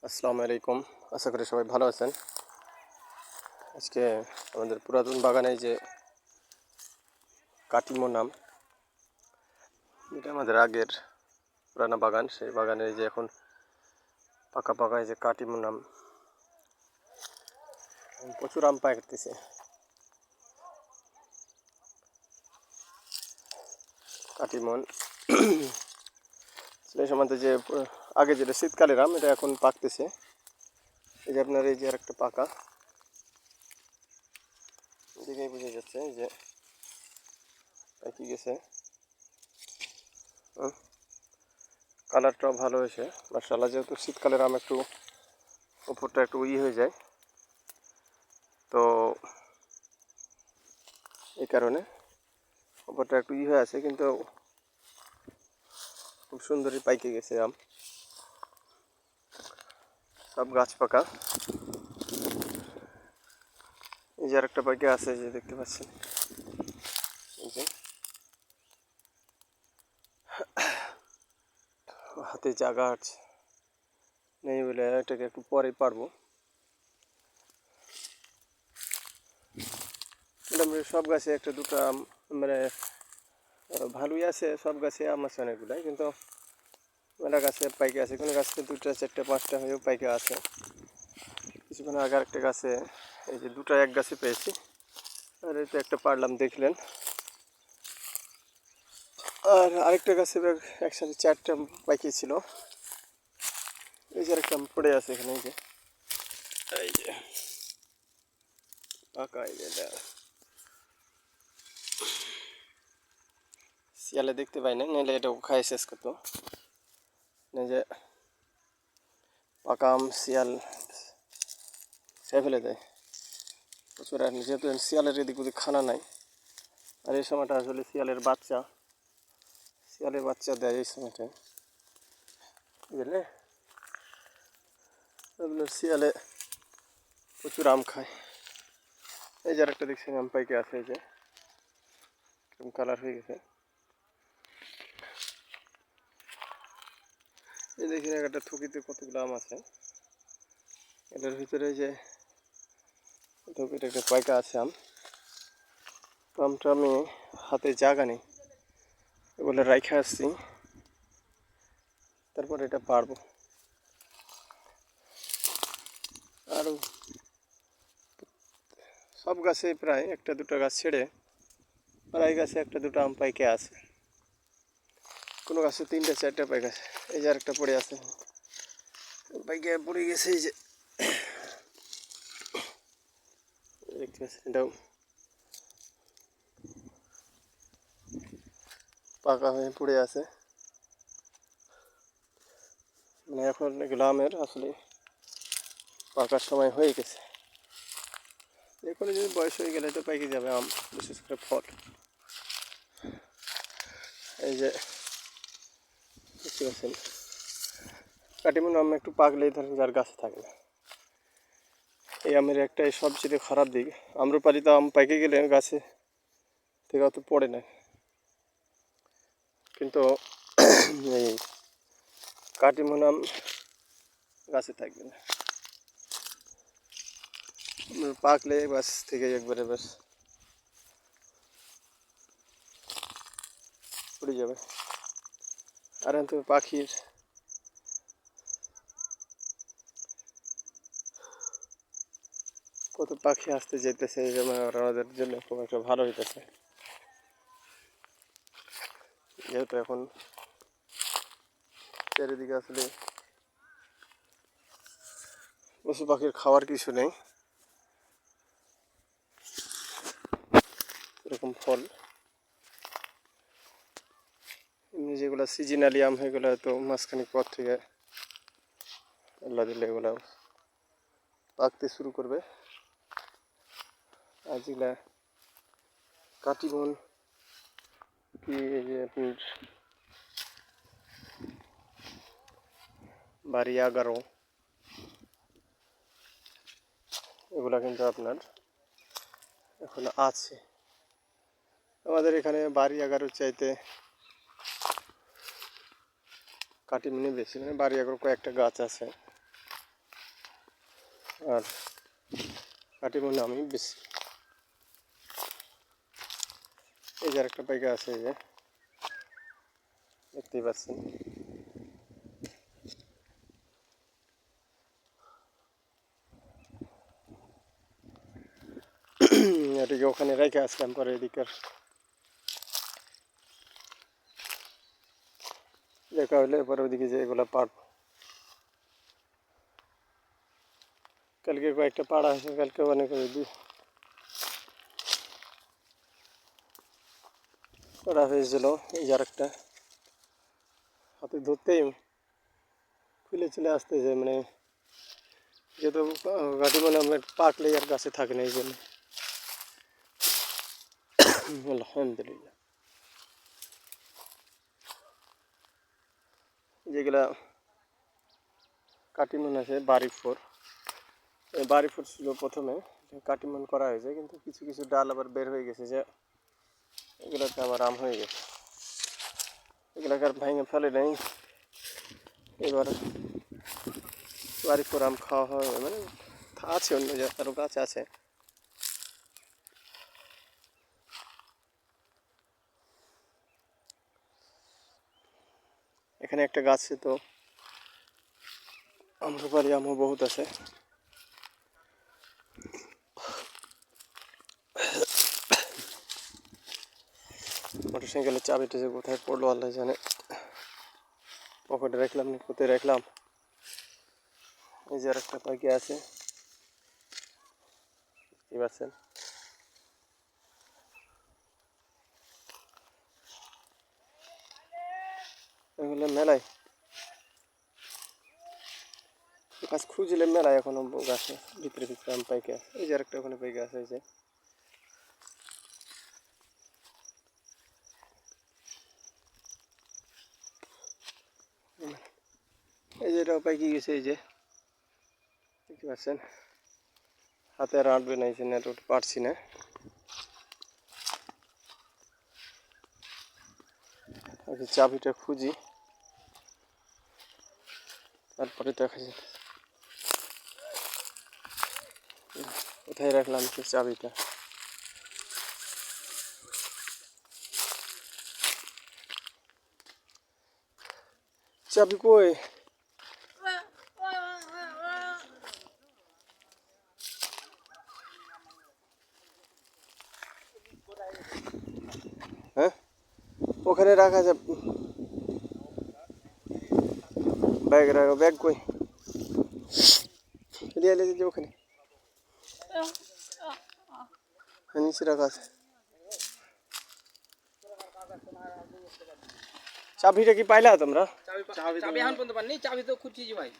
আসসালামু আলাইকুম। আশা করি সবাই ভালো আছেন। আজকে আমাদের পুরাতন বাগানে যে কাটিমো নাম, এটা আমাদের আগের পুরানো বাগান, সেই বাগানে যে এখন পাকা পাকা এই যে কাটিমো নাম প্রচুর আম পাকতেছে। কাটিমন সেই সময় যে আগে যেটা শীতকালের আম, এটা এখন পাকতেছে। এই যে আপনার এই যে আর একটা পাকা দেখেই বোঝা যাচ্ছে যে পাকি গেছে। কালারটাও ভালো হয়েছে মাশাআল্লাহ। যেহেতু শীতকালের আম একটু উপরটা একটু হয়ে যায়, তো এই কারণে উপরটা একটু হয়ে আছে, কিন্তু খুব সুন্দরই পাইকে গেছে আম। সব গাছ পাকা। এই যে আরেকটা পাইকে আছে, যে দেখতে পাচ্ছেন। এই যে হাতে জায়গা আছে নেই বলে এটাকে একটু পরেই পারবো। মোটামুটি সব গাছে একটা দুটো আম, মানে ভালোই আছে। সব গাছে আম আছে অনেকগুলাই, কিন্তু মেলা গাছে পাইকে আছে। কোনো গাছে দুটা চারটে পাঁচটা হয়েও পাইকে আছে। কিছুক্ষণ আগে আরেকটা গাছে এই যে দুটো এক গাছে পেয়েছি, আর এই তো একটা পারলাম দেখলেন। আর আরেকটা গাছে একসাথে চারটা পাইকে ছিল। এই যে আরেকটা পড়ে আছে এখানে, এই যে পাকা। এই যে শিয়ালে দেখতে পাই না, নাহলে এটাও খাই শেষ করতো। এই যে পাকা আম শিয়াল খেয়ে ফেলে দেয় প্রচুর। আর যেহেতু শিয়ালের এদিক ওদিক খানা নাই, আর এই সময়টা আসলে শিয়ালের বাচ্চা দেয় এই সময়টায়, বুঝলে। আপনার শিয়ালে প্রচুর আম খায়। এই যে আরেকটা দেখছেন আম পাইকে আছে, এই যে কালার হয়ে গেছে। এই দেখেন একটা থুকিতে কতগুলো আম আছে। এটার ভিতরে যে থুকিতে একটা পাইকা আছে আম। আমটা আমি হাতে জায়গা নেই বলে রাইখে আসছি, তারপর এটা পারবো। আরও সব গাছে প্রায় একটা দুটো গাছ ছেড়ে প্রায় গাছে একটা দুটো আম পাইকে আছে। কোনো গাছে তিনটে চারটে পাইকে আছে। এই যে আরেকটা পড়ে আছে, পাইকে পড়ে গেছে। এই যে দেখতে পাচ্ছেন, এটাও পাকা হয়ে পড়ে আছে। মানে এখন এগুলো আমের আসলে পাকার সময় হয়ে গেছে। এখনো যদি বয়স হয়ে গেলে তো পাইকে যাবে আম, বিশেষ করে ফল। এই যে দেখতে পাচ্ছেন কাটিমন আম একটু পাকলেই ধরেন যার গাছে থাকে না। এই আমের একটাই সবচেয়ে খারাপ দিক, আম্রপালিত আম পাইকে গেলে গাছে থেকে অত পড়ে না, কিন্তু এই কাটিমন আম গাছে থাকবে না। পাকলে গাছ থেকে একবারে বাস পড়ে যাবে। আর তো পাখির কত পাখি আসতে যেতেছে, এই জন্য আমাদের জন্য খুব একটা ভালো হইতেছে। যেহেতু এখন চারিদিকে আসলে পশু পাখির খাওয়ার কিছু নেই, এরকম ফল এমনি যেগুলো সিজনালি আম, এগুলো তো মাঝখানে পর থেকে আল্লাহ দিলে এগুলো পাকতে শুরু করবে। আর যেগুলা কাটিমন কি, এই যে আপনার বাড়ি 11, এগুলা কিন্তু আপনার এখন আছে আমাদের এখানে। বাড়ি 11 চাইতে কাটিমনি বেশি, মানে বাড়ি 11 কয়েকটা গাছ আছে, আর কাটিমন আমি বেশি। এই যে আরেকটা পাইকা আছে, এই যে দেখতেই পাচ্ছেন। এটিকে ওখানে রেখে আসলাম, পরে এদিকের দেখা হলে পরে ওদিকে যে এগুলো পাড়ব। কালকে কয়েকটা পাড়া আছে, কালকে অনেক পাড়া হয়েছিল। এই যে আরেকটা হাতে ধরতেই খুলে চলে আসতেছে, মানে যেহেতু গাড়ি মানে আমার পাকলেই আর গাছে থাকে না, এই জন্য। আলহামদুলিল্লাহ। যেগুলা কাটিমন আছে বাড়ি 4, এই বাড়ি 4 ছিল প্রথমে, কাটিমন করা হয়েছে, কিন্তু কিছু কিছু ডাল আবার বের হয়ে গেছে, যে এগুলোতে আমার আম হয়ে গেছে। এগুলাকে আর ভেঙে ফেলে নেই, এবার বাড়ি 4 আম খাওয়া হবে। মানে আছে অন্য আরও গাছ আছে। এখানে একটা গাছে তো আম্রপালি আমও বহুত আছে। মোটরসাইকেলের চাবিটা যে কোথায় পড়লো আল্লাহ জানে, পকেটে রাখলাম না কোথায় রাখলাম। এই যে আরেকটা পাখি আছে, বুঝতে পারছেন। এগুলো মেলায় গাছ খুঁজলে মেলায় এখনো গাছে ভিতরে ভিতরে আম পাইকে আছে। এই যে আরেকটা ওখানে পাইকে আছে, এই যে এই যে এটাও পাইকে গেছে। এই যে দেখতে পাচ্ছেন, হাতে আর আঁটবে না, এই জন্য আর পারছি না। আগে চাবিটা খুঁজি, তারপরে দেখা যাবে কোথায় রাখলাম সে চাবিটা। চাবি কই? হ্যাঁ, ওখানে রাখা যাবে। ব্যাগ রাখো, ব্যাগ কই? লিয়ে লেগে যে ওখানে নিচে রাখা আছে। চাবিটা কি পাইলা তোমরা? চাবি এখন পর্যন্ত পাইনি, চাবি তো খুঁজছি ভাই।